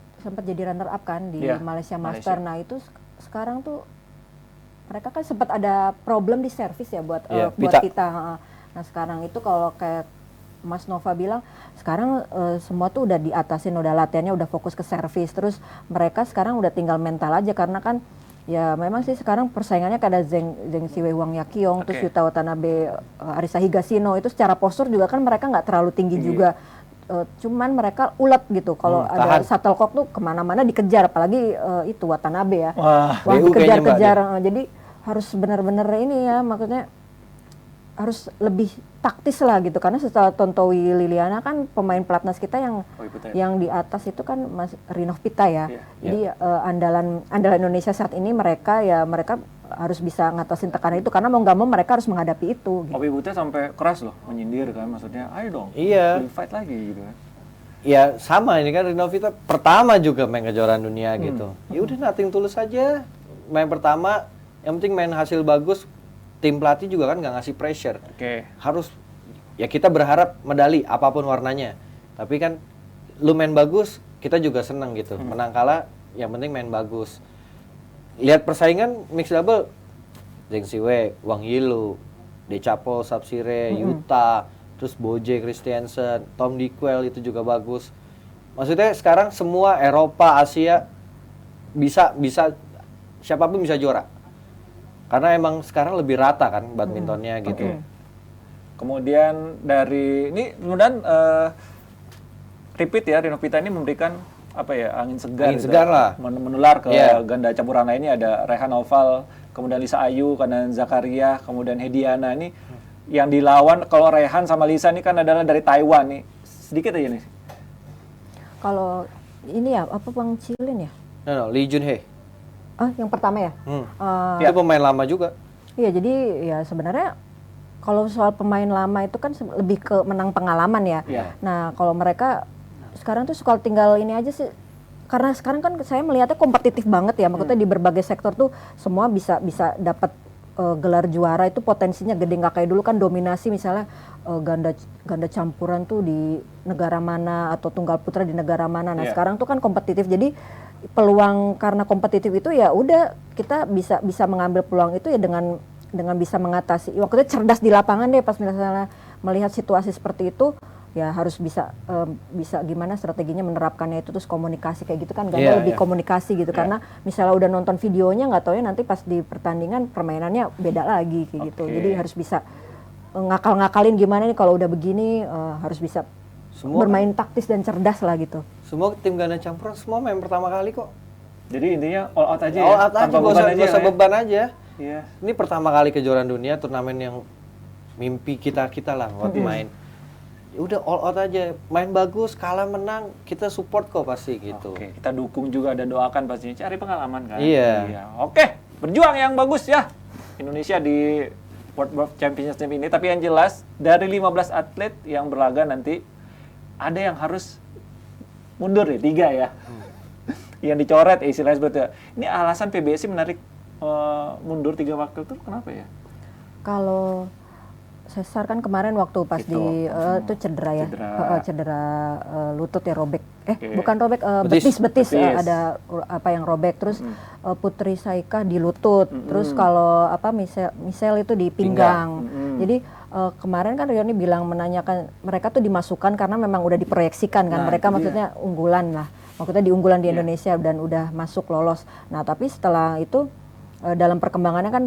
Speaker 2: jadi runner up kan di Malaysia Master. Nah itu sekarang tuh mereka kan sempat ada problem di servis ya buat kita. Nah sekarang itu kalau kayak Mas Nova bilang, sekarang semua tuh udah diatasin, udah latihannya udah fokus ke servis. Terus mereka sekarang udah tinggal mental aja, karena kan ya memang sih sekarang persaingannya kada Zheng Siwei, Wang Yaqiong, terus Yuta Watanabe, Arisa Higashino, itu secara postur juga kan mereka nggak terlalu tinggi juga. Cuman mereka ulet gitu, kalau ada shuttlecock tuh kemana-mana dikejar, apalagi itu Watanabe ya. Wah dikejar-kejar, jadi harus benar-benar ini ya, maksudnya harus lebih taktis lah gitu, karena setelah Tontowi Liliana kan pemain pelatnas kita yang di atas itu kan Mas Rinov-Pita ya. Jadi andalan Indonesia saat ini mereka harus bisa ngatasin tekanan itu, karena mau nggak mau mereka harus menghadapi itu. Gitu.
Speaker 1: Owi Butet sampai keras loh menyindir kan, maksudnya ayo dong, fight lagi gitu kan.
Speaker 3: Ya sama ini kan Rinov-Pita pertama juga main kejuaraan dunia gitu. Ya udah nothing tulus aja, main pertama, yang penting main hasil bagus. Tim pelatih juga kan nggak ngasih pressure. Harus, ya kita berharap medali apapun warnanya. Tapi kan lu main bagus, kita juga seneng gitu. Menang kalah, yang penting main bagus. Lihat persaingan mixed double, Zheng Siwei, Wang Yilu, Dechapo, Sapsire, Yuta, terus Boje Christiansen, Tom Dickwell itu juga bagus. Maksudnya sekarang semua Eropa, Asia bisa siapapun bisa juara. Karena emang sekarang lebih rata kan badmintonnya gitu.
Speaker 1: Kemudian dari ini kemudian repeat ya, Rinov-Pita ini memberikan apa ya, angin segar
Speaker 3: lah.
Speaker 1: Menular ke ganda campuran lainnya, ada Rehan Oval, kemudian Lisa Ayu, kemudian Zakaria, kemudian Hediana. Ini yang dilawan, kalau Rehan sama Lisa ini kan adalah dari Taiwan nih. Sedikit aja nih.
Speaker 2: Kalau ini ya apa Bang Cilin ya?
Speaker 3: No, Lee Junhee.
Speaker 2: Yang pertama ya?
Speaker 3: Itu pemain lama juga.
Speaker 2: Iya, jadi ya sebenarnya kalau soal pemain lama itu kan lebih ke menang pengalaman ya. Nah, kalau mereka sekarang tuh suka tinggal ini aja sih. Karena sekarang kan saya melihatnya kompetitif banget ya. Maksudnya di berbagai sektor tuh semua bisa dapat gelar juara, itu potensinya gede, nggak kayak dulu kan dominasi misalnya ganda campuran tuh di negara mana atau tunggal putra di negara mana. Nah, sekarang tuh kan kompetitif. Jadi peluang karena kompetitif itu ya udah kita bisa mengambil peluang itu ya dengan bisa mengatasi. Waktu itu cerdas di lapangan deh, pas misalnya melihat situasi seperti itu ya harus bisa gimana strateginya menerapkannya itu, terus komunikasi kayak gitu kan, lebih komunikasi gitu, karena misalnya udah nonton videonya nggak tahu ya nanti pas di pertandingan permainannya beda lagi kayak gitu. Jadi harus bisa ngakal-ngakalin gimana nih kalau udah begini, harus bisa bermain taktis dan cerdas lah gitu.
Speaker 3: Semua tim ganda campuran semua main pertama kali kok.
Speaker 1: Jadi intinya all out aja
Speaker 3: all out
Speaker 1: tanpa
Speaker 3: beban
Speaker 1: beban aja.
Speaker 3: Beban aja.
Speaker 1: Iya.
Speaker 3: Ini pertama kali kejuaraan dunia, turnamen yang mimpi kita lah buat main. Ya udah all out aja, main bagus, kalah menang, kita support kok pasti gitu.
Speaker 1: Kita dukung juga dan doakan pastinya, cari pengalaman kan.
Speaker 3: Iya.
Speaker 1: Berjuang yang bagus ya Indonesia di World Championship ini. Tapi yang jelas dari 15 atlet yang berlaga nanti ada yang harus mundur ya, 3 ya. Yang dicoret istilahnya seperti itu. Ini alasan PBSI menarik mundur 3 waktu itu kenapa ya?
Speaker 2: Kalau Cesar kan kemarin waktu pas itu cedera ya, cedera lutut ya, robek. Bukan robek, betis ada apa yang robek. Terus Putri Saika di lutut. Terus kalau Michelle itu di pinggang. Jadi kemarin kan Rioni bilang, menanyakan mereka tuh dimasukkan karena memang udah diproyeksikan kan, mereka maksudnya unggulan lah, maksudnya diunggulan di Indonesia dan udah masuk lolos. Nah tapi setelah itu dalam perkembangannya kan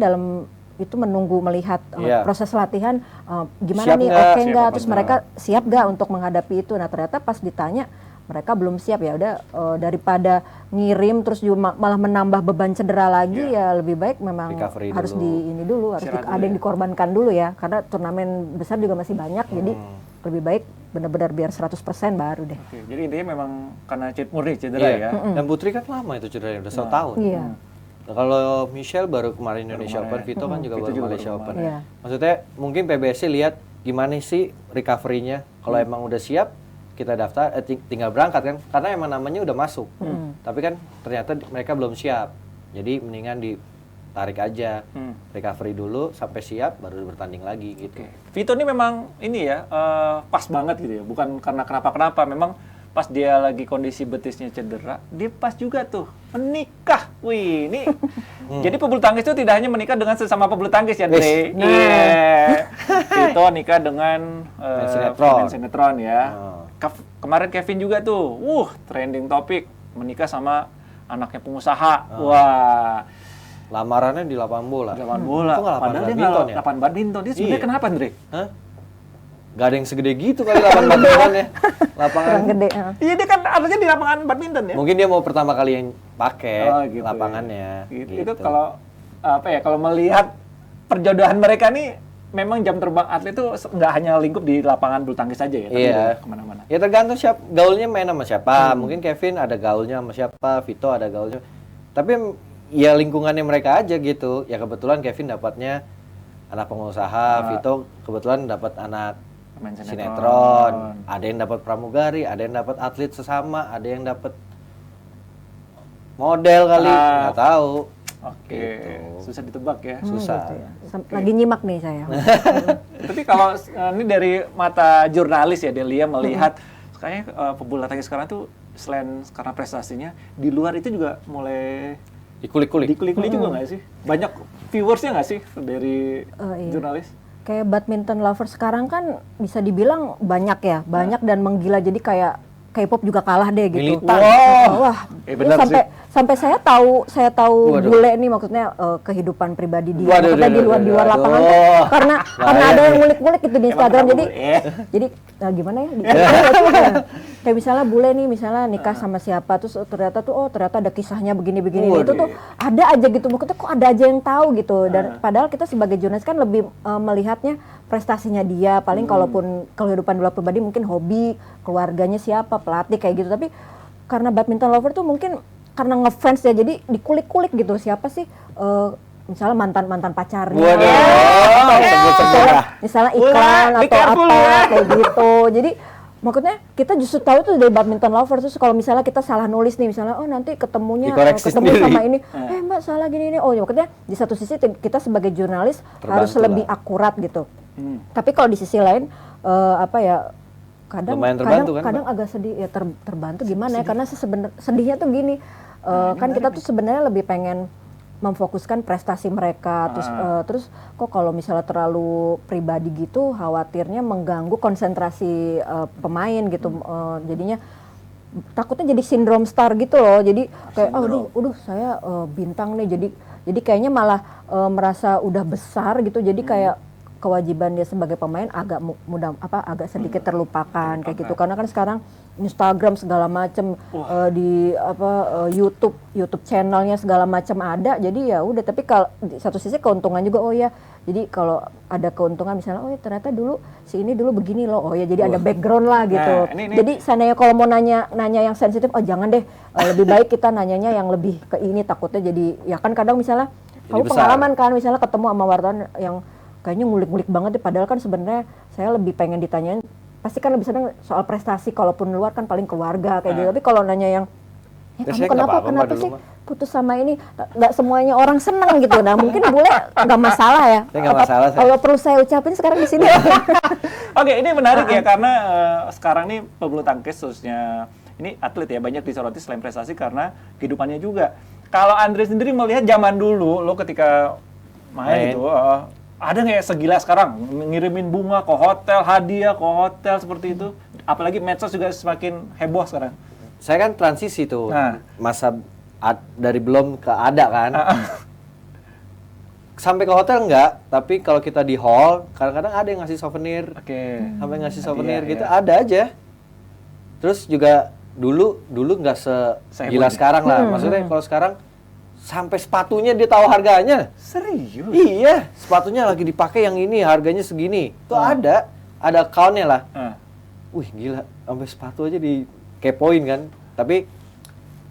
Speaker 2: itu menunggu melihat proses latihan gimana nih, oke nggak, terus mereka siap nggak untuk menghadapi itu. Nah ternyata pas ditanya mereka belum siap, ya udah daripada ngirim terus juga malah menambah beban cedera lagi, ya lebih baik memang recovery harus dulu. Harus ada yang dikorbankan dulu ya, karena turnamen besar juga masih banyak, jadi lebih baik benar-benar biar 100% baru deh.
Speaker 1: Jadi intinya memang karena murni cedera ya.
Speaker 3: Dan Putri kan lama itu cederanya, udah 1 tahun. Nah, kalau Michelle baru kemarin Indonesia Open, Vito kan juga baru Malaysia Open. Maksudnya mungkin PBSI lihat gimana sih recovery-nya. Kalau emang udah siap, kita daftar, tinggal berangkat kan, karena emang namanya udah masuk. Tapi kan ternyata mereka belum siap, jadi mendingan ditarik aja, recovery dulu sampai siap, baru bertanding lagi gitu.
Speaker 1: Vito ini memang ini ya pas banget gitu ya, bukan karena kenapa-kenapa, memang pas dia lagi kondisi betisnya cedera, dia pas juga tuh menikah. Wih, ini jadi pebulu tangkis itu tidak hanya menikah dengan sesama pebulu tangkis ya, Dre. Iya. Vito nikah dengan pemain sinetron ya. Kemarin Kevin juga tuh, trending topik, menikah sama anaknya pengusaha. Wah.
Speaker 3: Lamarannya di lapangan bola.
Speaker 1: Lapangan bola.
Speaker 3: Itu nggak lapangan
Speaker 1: Padahal dia
Speaker 3: badminton ya?
Speaker 1: lapangan badminton. Dia sebenarnya kenapa, Dre?
Speaker 3: Hah? Gak ada yang segede gitu kali lapangan badminton ya. Lapangan
Speaker 2: Kurang gede.
Speaker 1: Iya, dia kan harusnya di lapangan badminton ya.
Speaker 3: Mungkin dia mau pertama kali yang pakai
Speaker 1: Gitu
Speaker 3: lapangannya.
Speaker 1: ya.
Speaker 3: Gitu.
Speaker 1: Itu kalau apa ya? Kalau melihat perjodohan mereka nih, memang jam terbang atlet itu nggak hanya lingkup di lapangan bulu tangkis saja ya, tapi
Speaker 3: Iya.
Speaker 1: udah kemana-mana.
Speaker 3: Ya tergantung gaulnya main sama siapa. Mungkin Kevin ada gaulnya sama siapa, Vito ada gaulnya. Tapi ya lingkungannya mereka aja gitu. Ya kebetulan Kevin dapatnya anak pengusaha, Vito kebetulan dapat anak
Speaker 1: Pemain
Speaker 3: sinetron. Ada yang dapat pramugari, ada yang dapat atlet sesama, ada yang dapat model kali, nggak tahu.
Speaker 1: Oke,
Speaker 3: Gitu.
Speaker 1: susah ditebak ya.
Speaker 3: Susah.
Speaker 2: Gitu ya. Lagi nyimak nih saya.
Speaker 1: Tapi kalau ini dari mata jurnalis ya, Delia melihat kayaknya pebulu tangkis sekarang tuh selain karena prestasinya, di luar itu juga mulai
Speaker 3: Dikulik-kulik.
Speaker 1: dikulik-kulik juga nggak sih? Banyak viewersnya nggak sih dari
Speaker 2: Iya.
Speaker 1: jurnalis?
Speaker 2: Kayak badminton lover sekarang kan bisa dibilang banyak ya, banyak dan menggila, jadi kayak K-pop juga kalah deh gitu.
Speaker 3: Militan.
Speaker 2: Wah,
Speaker 1: Benar
Speaker 2: ini sampai saya tahu
Speaker 3: Waduh.
Speaker 2: bule nih, maksudnya kehidupan pribadi dia,
Speaker 3: Waduh,
Speaker 2: maksudnya di luar lapangan tuh,
Speaker 3: waduh.
Speaker 2: karena ada yang ngulik-ngulik gitu di Instagram,
Speaker 1: Emang
Speaker 2: jadi gimana ya? Kayak misalnya bule nih, misalnya nikah sama siapa, terus ternyata ada kisahnya begini-begini. Itu tuh ada aja gitu, maksudnya kok ada aja yang tahu gitu. Dan padahal kita sebagai jurnalis kan lebih melihatnya prestasinya dia, paling kalaupun kehidupan di luar pribadi mungkin hobi, keluarganya siapa, pelatih kayak gitu. Tapi karena badminton lover tuh mungkin karena ngefans ya, jadi dikulik-kulik gitu, siapa sih misalnya mantan pacarnya. Misalnya iklan atau apa kayak gitu. Jadi maksudnya kita justru tahu itu dari badminton lover. Terus kalau misalnya kita salah nulis nih, misalnya nanti ketemunya
Speaker 3: Dikoreksi
Speaker 2: ketemu
Speaker 3: sendiri.
Speaker 2: sama ini, Mbak salah gini. Oh ya, maksudnya di satu sisi kita sebagai jurnalis harus
Speaker 3: Terbantu
Speaker 2: lebih
Speaker 3: lah.
Speaker 2: akurat gitu. Tapi kalau di sisi lain kadang
Speaker 3: Lumayan terbantu kan,
Speaker 2: kadang agak sedih ya, terbantu gimana ya, karena sedihnya tuh gini, kan kita tuh sebenarnya lebih pengen memfokuskan prestasi mereka, terus kok kalau misalnya terlalu pribadi gitu, khawatirnya mengganggu konsentrasi pemain gitu, jadinya takutnya jadi sindrom star gitu loh, jadi kayak aduh saya bintang nih, jadi kayaknya malah merasa udah besar gitu, jadi kayak kewajiban dia sebagai pemain agak agak sedikit terlupakan kayak gitu, karena kan sekarang Instagram segala macam, di YouTube channelnya segala macam ada, jadi ya udah. Tapi kalau di satu sisi keuntungan juga, jadi kalau ada keuntungan misalnya ternyata dulu si ini dulu begini loh, jadi ada background lah gitu.
Speaker 1: Ini.
Speaker 2: Jadi seandainya kalau mau nanya yang sensitif, jangan deh, lebih baik kita nanyanya yang lebih ke ini, takutnya jadi ya kan kadang misalnya kamu pengalaman kan, misalnya ketemu sama wartawan yang kayaknya ngulik-ngulik banget deh, padahal kan sebenarnya saya lebih pengen ditanyain, pasti kan lebih senang soal prestasi, kalaupun luar kan paling keluarga kayak gitu. Tapi kalau nanya yang kamu kenapa sih putus sama ini, nggak semuanya orang seneng gitu. Nah mungkin bule nggak masalah ya.
Speaker 3: Nggak masalah.
Speaker 2: Kalau perlu saya ucapin sekarang di sini.
Speaker 1: Oke, ini menarik ya, karena sekarang nih pebulu tangkis khususnya ini atlet ya, banyak disoroti selain prestasi karena kehidupannya juga. Kalau Andre sendiri melihat zaman dulu lo ketika main itu, ada nggak segila sekarang ngirimin bunga ke hotel, hadiah ke hotel seperti itu? Apalagi medsos juga semakin heboh sekarang.
Speaker 3: Saya kan transisi tuh, masa dari belum ke ada kan. Sampai ke hotel enggak, tapi kalau kita di hall, kadang-kadang ada yang ngasih souvenir. Sampai ngasih souvenir gitu, ada aja. Terus juga dulu nggak segila sekarang lah. Maksudnya kalau sekarang sampai sepatunya dia tahu harganya.
Speaker 1: Serius?
Speaker 3: Iya, sepatunya lagi dipakai yang ini, harganya segini. Itu ada account-nya lah. Wih gila, sampai sepatu aja dikepoin kan. Tapi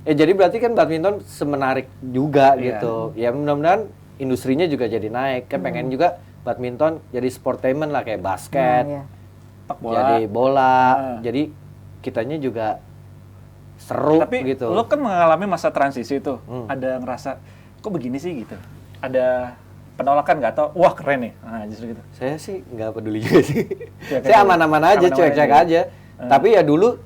Speaker 3: jadi berarti kan badminton semenarik juga gitu. Ya mudah-mudahan industrinya juga jadi naik. Kan pengen juga badminton jadi sportainment lah, kayak basket, jadi bola. Jadi kitanya juga seru
Speaker 1: Tapi
Speaker 3: gitu.
Speaker 1: lo kan mengalami masa transisi tuh. Ada ngerasa kok begini sih gitu. Ada penolakan nggak atau wah keren nih. Nah, justru gitu.
Speaker 3: Saya sih nggak peduli juga sih.
Speaker 1: Cuek
Speaker 3: Saya
Speaker 1: aja.
Speaker 3: aman-aman aja,
Speaker 1: Aman-aman
Speaker 3: cuek-cuek
Speaker 1: aja.
Speaker 3: aja. Tapi ya dulu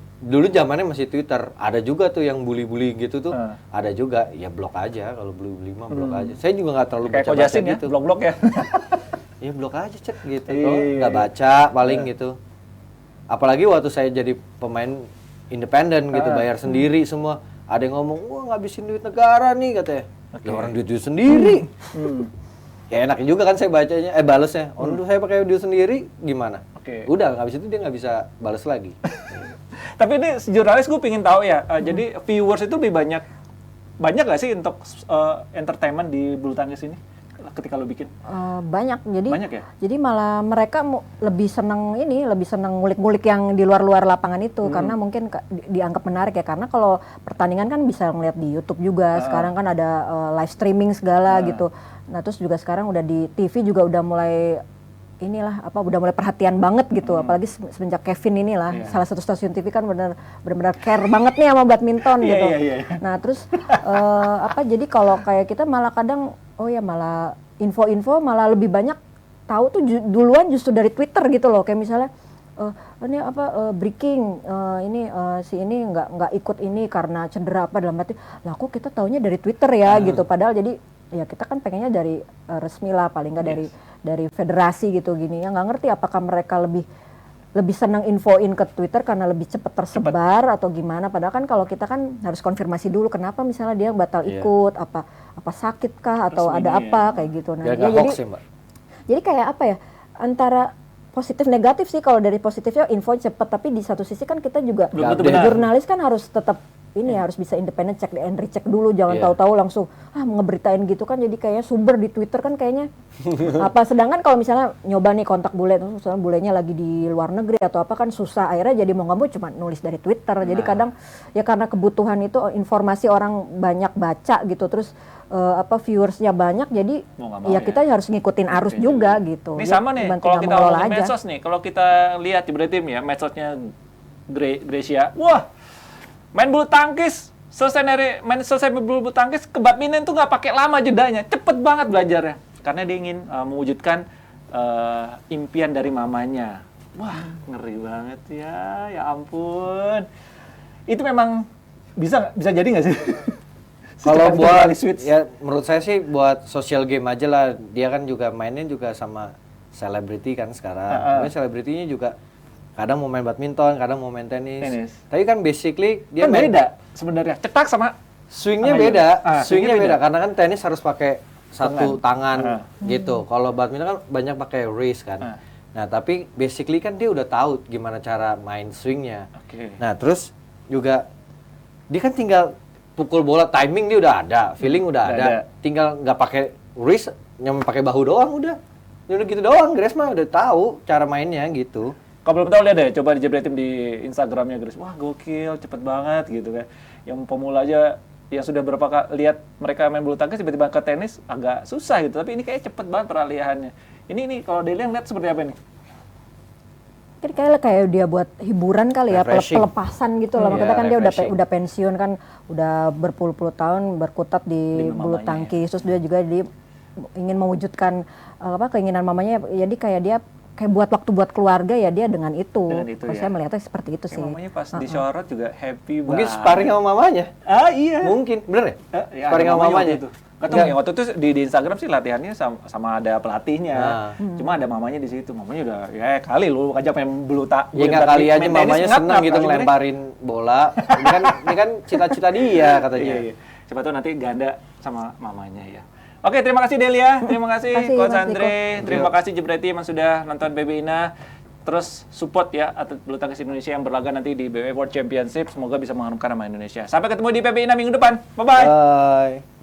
Speaker 3: zamannya masih Twitter. Ada juga tuh yang bully-bully gitu tuh. Ada juga, ya blok aja. Kalau bully-bully mah blok aja. Saya juga nggak terlalu
Speaker 1: Kayak
Speaker 3: baca-baca
Speaker 1: Kojasin ya,
Speaker 3: gitu.
Speaker 1: blok-blok ya.
Speaker 3: Ya blok aja cek gitu.
Speaker 1: Iya,
Speaker 3: Kalau
Speaker 1: iya,
Speaker 3: nggak
Speaker 1: iya.
Speaker 3: baca paling gitu. Apalagi waktu saya jadi pemain independen gitu, bayar sendiri semua. Ada yang ngomong, wah ngabisin duit negara nih katanya. Ya orang duit sendiri. Ya enaknya juga kan saya bacanya, balesnya. Oh dulu saya pakai duit sendiri, gimana?
Speaker 1: Oke.
Speaker 3: Udah, habis itu dia nggak bisa bales lagi.
Speaker 1: Tapi ini jurnalis gue pingin tahu ya. Jadi viewers itu lebih banyak nggak sih untuk entertainment di bulu tangkis ini ketika lo bikin?
Speaker 2: Banyak.
Speaker 1: Banyak ya?
Speaker 2: Jadi malah mereka lebih seneng ngulik-ngulik yang di luar-luar lapangan itu karena mungkin dianggap menarik ya, karena kalau pertandingan kan bisa ngeliat di YouTube juga. Sekarang kan ada live streaming segala gitu. Nah, terus juga sekarang udah di TV juga udah mulai udah mulai perhatian banget gitu, apalagi semenjak Kevin inilah salah satu stasiun TV kan benar-benar care banget nih sama badminton
Speaker 1: Iya,
Speaker 2: gitu.
Speaker 1: iya.
Speaker 2: Nah, terus jadi kalau kayak kita malah kadang malah info-info malah lebih banyak tahu tuh duluan justru dari Twitter gitu loh. Kayak misalnya ini breaking si ini nggak ikut ini karena cedera apa, dalam arti lah kok kita taunya dari Twitter ya gitu, padahal jadi ya kita kan pengennya dari resmi lah, paling nggak dari federasi gitu gini ya. Nggak ngerti apakah mereka lebih senang infoin ke Twitter karena lebih cepat tersebar atau gimana, padahal kan kalau kita kan harus konfirmasi dulu kenapa misalnya dia batal ikut, apa sakit kah atau
Speaker 1: Resminya
Speaker 2: ada apa kayak gitu. Nah,
Speaker 3: Biar
Speaker 2: ya,
Speaker 3: nggak hoax ya Mbak.
Speaker 2: jadi kayak apa ya, antara positif negatif sih. Kalau dari positifnya info cepet, tapi di satu sisi kan kita juga
Speaker 1: Belum tentu benar.
Speaker 2: jurnalis kan harus tetap harus bisa independen, cek and recheck dulu, jangan tahu-tahu langsung ngeberitain gitu kan, jadi kayaknya sumber di Twitter kan kayaknya apa. Sedangkan kalau misalnya nyoba nih kontak bule, terus misalnya bulenya lagi di luar negeri atau apa kan susah, akhirnya jadi mau nggak mau cuma nulis dari Twitter. Jadi kadang ya karena kebutuhan itu informasi orang banyak baca gitu, terus viewersnya banyak, jadi
Speaker 1: Mau nggak mau
Speaker 2: ya
Speaker 1: ya.
Speaker 2: kita harus ngikutin arus juga gitu.
Speaker 1: Ini
Speaker 2: Ya,
Speaker 1: sama nih,
Speaker 2: bantu
Speaker 1: kalau kita
Speaker 2: mengelola
Speaker 1: ngomongin
Speaker 2: aja.
Speaker 1: medsos nih, kalau kita lihat di Tim ya, medsosnya Gracia, wah, main bulu tangkis, selesai bulu tangkis ke badminton tuh nggak pakai lama jedanya, cepet banget belajarnya, karena dia ingin mewujudkan impian dari mamanya. Wah, ngeri banget ya ampun. Itu memang bisa jadi nggak sih?
Speaker 3: Kalau
Speaker 1: Secepat itu
Speaker 3: buat
Speaker 1: kali switch.
Speaker 3: ya menurut saya sih buat social game aja lah. Dia kan juga mainnya juga sama selebriti kan sekarang. Mungkin selebritinya juga kadang mau main badminton, kadang mau main tenis. Tapi kan basically dia
Speaker 1: Kan
Speaker 3: main
Speaker 1: beda sebenarnya, cetak sama
Speaker 3: swingnya
Speaker 1: sama
Speaker 3: beda.
Speaker 1: ini.
Speaker 3: Swingnya
Speaker 1: swingnya
Speaker 3: beda karena kan tenis harus pakai satu tangan
Speaker 1: Ah.
Speaker 3: gitu. Kalau badminton kan banyak pakai wrist kan. Nah, tapi basically kan dia udah tahu gimana cara main swingnya.
Speaker 1: Oke.
Speaker 3: Nah, terus juga dia kan tinggal pukul bola, timing dia udah ada, feeling udah
Speaker 1: Udah
Speaker 3: ada.
Speaker 1: ada.
Speaker 3: Tinggal nggak pakai wrist, nyampe pakai bahu doang udah. Ya udah gitu doang, Grace mah udah tahu cara mainnya gitu.
Speaker 1: Kalau belum tahu lihat deh, coba dijebretin di Instagramnya Grace. Wah gokil, cepet banget gitu kan. Yang pemula aja yang sudah berapa kali lihat mereka main bulu tangkis tiba-tiba ke tenis agak susah gitu. Tapi ini kayak cepet banget peralihannya. Ini kalau Delia lihat seperti apa nih?
Speaker 2: Kan kayak dia buat hiburan kali ya,
Speaker 3: Refreshing.
Speaker 2: pelepasan gitu loh.
Speaker 3: Iya,
Speaker 2: Makanya kan dia
Speaker 3: refreshing.
Speaker 2: udah pensiun kan, udah berpuluh-puluh tahun berkutat di
Speaker 1: Dengan
Speaker 2: bulu
Speaker 1: mamanya.
Speaker 2: tangkis. Terus dia juga ingin mewujudkan keinginan mamanya. Jadi kayak dia kayak buat waktu buat keluarga ya, dia dengan itu.
Speaker 1: Dengan itu,
Speaker 2: Kalau
Speaker 1: ya.
Speaker 2: saya melihatnya seperti itu sih.
Speaker 1: Mamanya pas disorot juga happy banget.
Speaker 3: Mungkin sparring sama mamanya.
Speaker 1: Ah iya.
Speaker 3: Mungkin, bener ya?
Speaker 1: Ya,
Speaker 3: Sparring
Speaker 1: ada
Speaker 3: sama mamanya.
Speaker 1: waktu itu. Ketemu yang waktu itu di Instagram sih latihannya sama ada pelatihnya.
Speaker 3: Nah.
Speaker 1: Cuma ada mamanya di situ. Mamanya udah ya kali lu ajak main bulu
Speaker 3: Ya nggak kali aja mamanya seneng gitu ngelemparin bola. Ini kan cita-cita dia katanya.
Speaker 1: Iya. Siapa tahu nanti ganda sama mamanya ya. Oke, terima kasih Delia, terima kasih
Speaker 2: Kasih,
Speaker 1: Coach
Speaker 2: Mas
Speaker 1: Andre, terima kasih Jebreti yang sudah nonton BB Ina. Terus support ya atlet bulu tangkis Indonesia yang berlaga nanti di BB World Championship. Semoga bisa mengharumkan nama Indonesia. Sampai ketemu di BB Ina minggu depan. Bye bye.
Speaker 3: Bye.